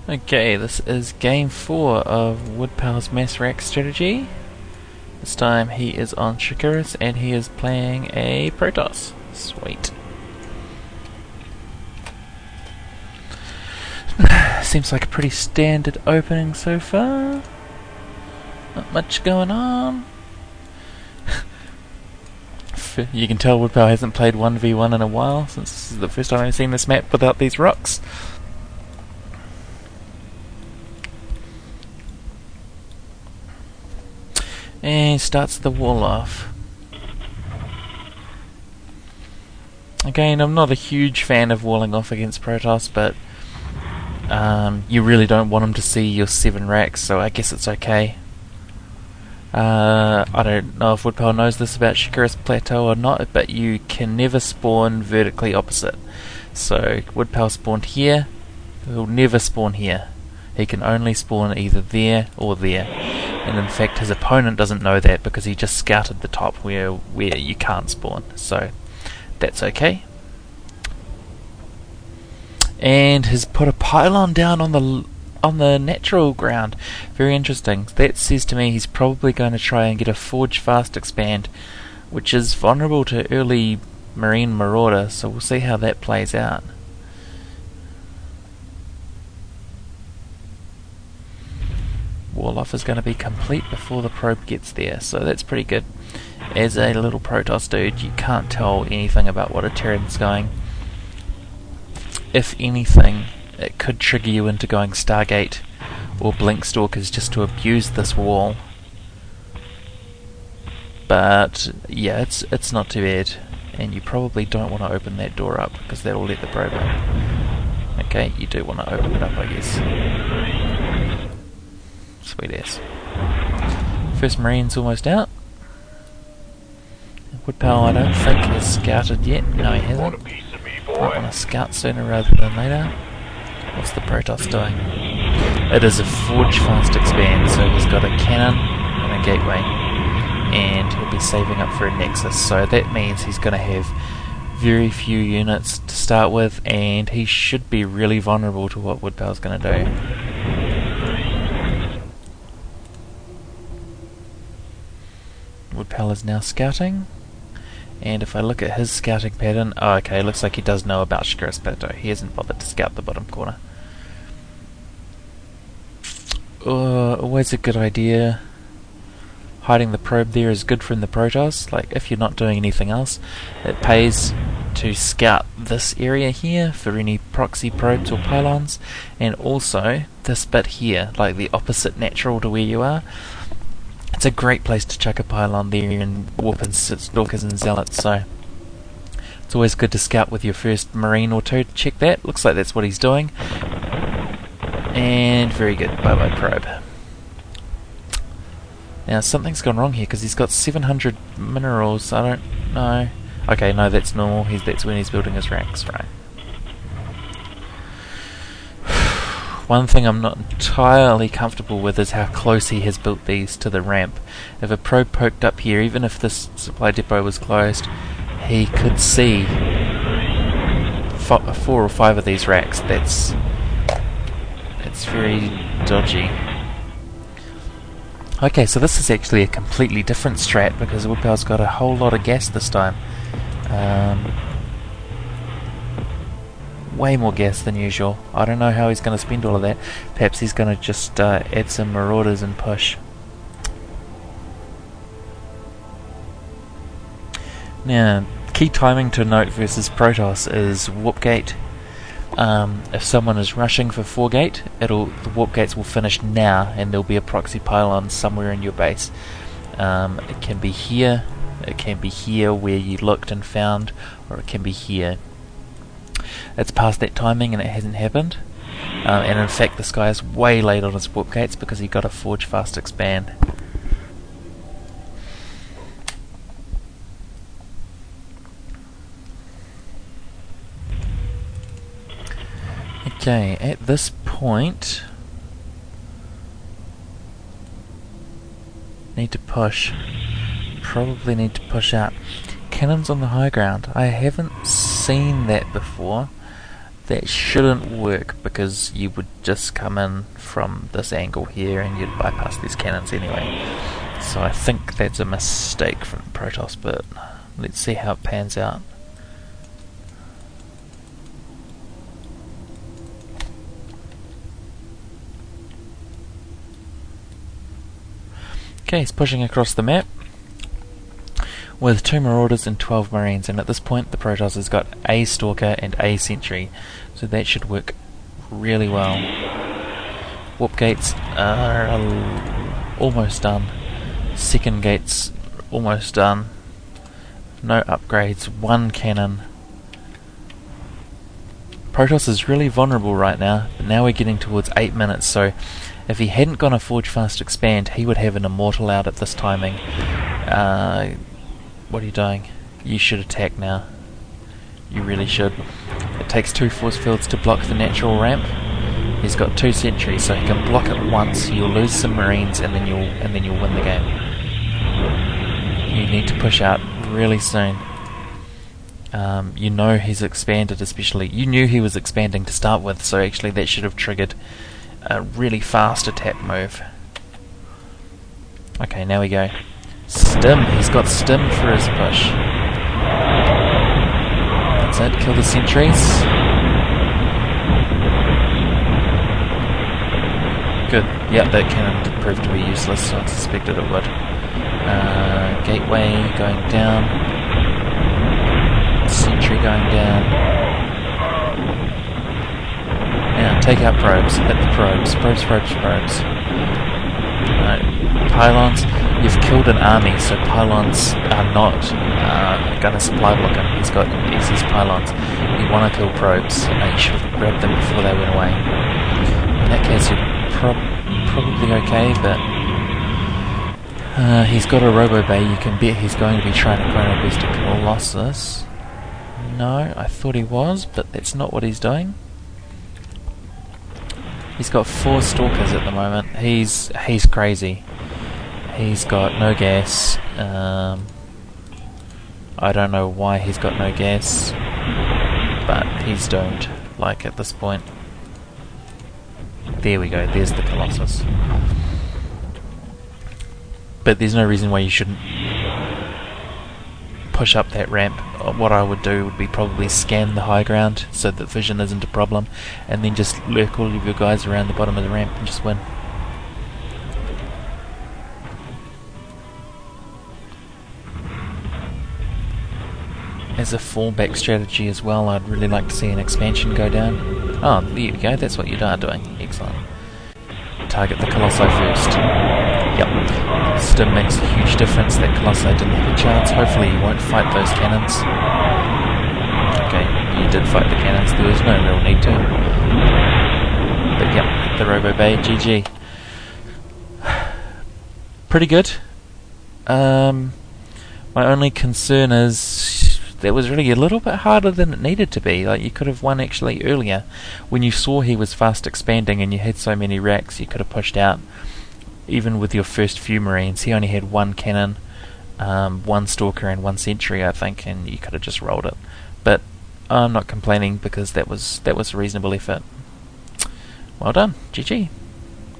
Okay, this is game 4 of Woodpal's mass rack strategy. This time he is on Shakuras and he is playing a Protoss. Sweet. Seems like a pretty standard opening so far. Not much going on. You can tell Woodpal hasn't played 1v1 in a while, since this is the first time I've seen this map without these rocks. And starts the wall off. Again, I'm not a huge fan of walling off against Protoss, but you really don't want them to see your 7 racks, so I guess it's okay. I don't know if Woodpal knows this about Shakuras Plateau or not, but you can never spawn vertically opposite. So Woodpal spawned here, he'll never spawn here. He can only spawn either there or there. And in fact his opponent doesn't know that because he just scouted the top where you can't spawn. So that's okay. And has put a pylon down on the natural ground. Very interesting. That says to me he's probably going to try and get a Forge Fast Expand, which is vulnerable to early Marine Marauder, so we'll see how that plays out. Wall off is going to be complete before the probe gets there, so that's pretty good. As a little Protoss dude, you can't tell anything about what a Terran's going. If anything, it could trigger you into going Stargate or Blink Stalkers just to abuse this wall. But yeah, it's not too bad, and you probably don't want to open that door up because that will let the probe in. Okay, you do want to open it up, I guess. Sweet ass. First Marine's almost out. Woodpal, I don't think has scouted yet. No, he hasn't. Might want to scout sooner rather than later. What's the Protoss doing? It is a Forge Fast Expand, so he's got a cannon and a gateway, and he'll be saving up for a Nexus, so that means he's going to have very few units to start with, and he should be really vulnerable to what Woodpal's going to do. Woodpal is now scouting, and if I look at his scouting pattern, oh, okay, looks like he does know about Shakuras Plateau. He hasn't bothered to scout the bottom corner. Always a good idea. Hiding the probe there is good from the Protoss. Like, if you're not doing anything else, it pays to scout this area here for any proxy probes or pylons, and also this bit here, like the opposite natural to where you are. It's a great place to chuck a pylon there and warp and stalkers and zealots, so it's always good to scout with your first Marine or two to check that. Looks like that's what he's doing. And very good, bye-bye probe. Now something's gone wrong here because he's got 700 minerals, I don't know. Okay, no, that's normal, that's when he's building his racks, right. One thing I'm not entirely comfortable with is how close he has built these to the ramp. If a probe poked up here, even if this supply depot was closed, he could see 4 or 5 of these racks. That's very dodgy. Okay, so this is actually a completely different strat because Woodpal's got a whole lot of gas this time. Way more gas than usual. I don't know how he's going to spend all of that. Perhaps he's going to just add some marauders and push. Now, key timing to note versus Protoss is warp gate. If someone is rushing for 4 gate, the warp gates will finish now, and there'll be a proxy pylon somewhere in your base. It can be here, it can be here where you looked and found, or it can be here. It's past that timing and it hasn't happened, and in fact this guy is way late on his warp gates because he got a Forge Fast Expand. Okay, at this point need to push. Probably need to push out. Cannons on the high ground. I haven't seen that before. that shouldn't work because you would just come in from this angle here and you'd bypass these cannons anyway. So I think that's a mistake from Protoss, but let's see how it pans out. Okay, he's pushing across the map with 2 Marauders and 12 Marines, and at this point the Protoss has got a Stalker and a Sentry, so that should work really well. Warp gates are almost done. Second gates almost done. No upgrades, 1 cannon. Protoss is really vulnerable right now, but now we're getting towards 8 minutes, so if he hadn't gone a Forge Fast Expand, he would have an Immortal out at this timing. What are you doing? You should attack now. You really should. It takes 2 force fields to block the natural ramp. He's got 2 sentries, so he can block it once. You'll lose some Marines, and then you'll win the game. You need to push out really soon. You know he's expanded, especially. You knew he was expanding to start with, so actually that should have triggered a really fast attack move. Okay, now we go. Stim. He's got Stim for his push. That's it. Kill the sentries. Good. Yep, that cannon did prove to be useless. I suspected it would. Gateway going down. Sentry going down. Now, take out probes. Hit the probes. Probes. Pylons. You've killed an army, so pylons are not going to supply block him. He's got excess pylons. You want to kill probes. You should have grabbed them before they went away. In that case, you're probably okay, but he's got a Robo Bay. You can bet he's going to be trying to Chrono Boost to Colossus. No, I thought he was, but that's not what he's doing. He's got 4 Stalkers at the moment. He's crazy. He's got no gas. I don't know why he's got no gas, but he's doomed, like, at this point. There we go, there's the Colossus. But there's no reason why you shouldn't push up that ramp. What I would do would be probably scan the high ground so that vision isn't a problem, and then just lurk all of your guys around the bottom of the ramp and just win. As a fallback strategy as well, I'd really like to see an expansion go down. Oh, there you go, that's what you are doing. Excellent. Target the Colossi first. Yep. Stim makes a huge difference. That Colossi didn't have a chance. Hopefully you won't fight those cannons. Okay, you did fight the cannons. There was no real need to. But yep, the Robo Bay, GG. Pretty good. My only concern is that was really a little bit harder than it needed to be. Like, you could have won actually earlier. When you saw he was fast expanding and you had so many racks, you could have pushed out. Even with your first few Marines, he only had 1 cannon, 1 Stalker and 1 Sentry, I think, and you could have just rolled it. But I'm not complaining because that was a reasonable effort. Well done, GG.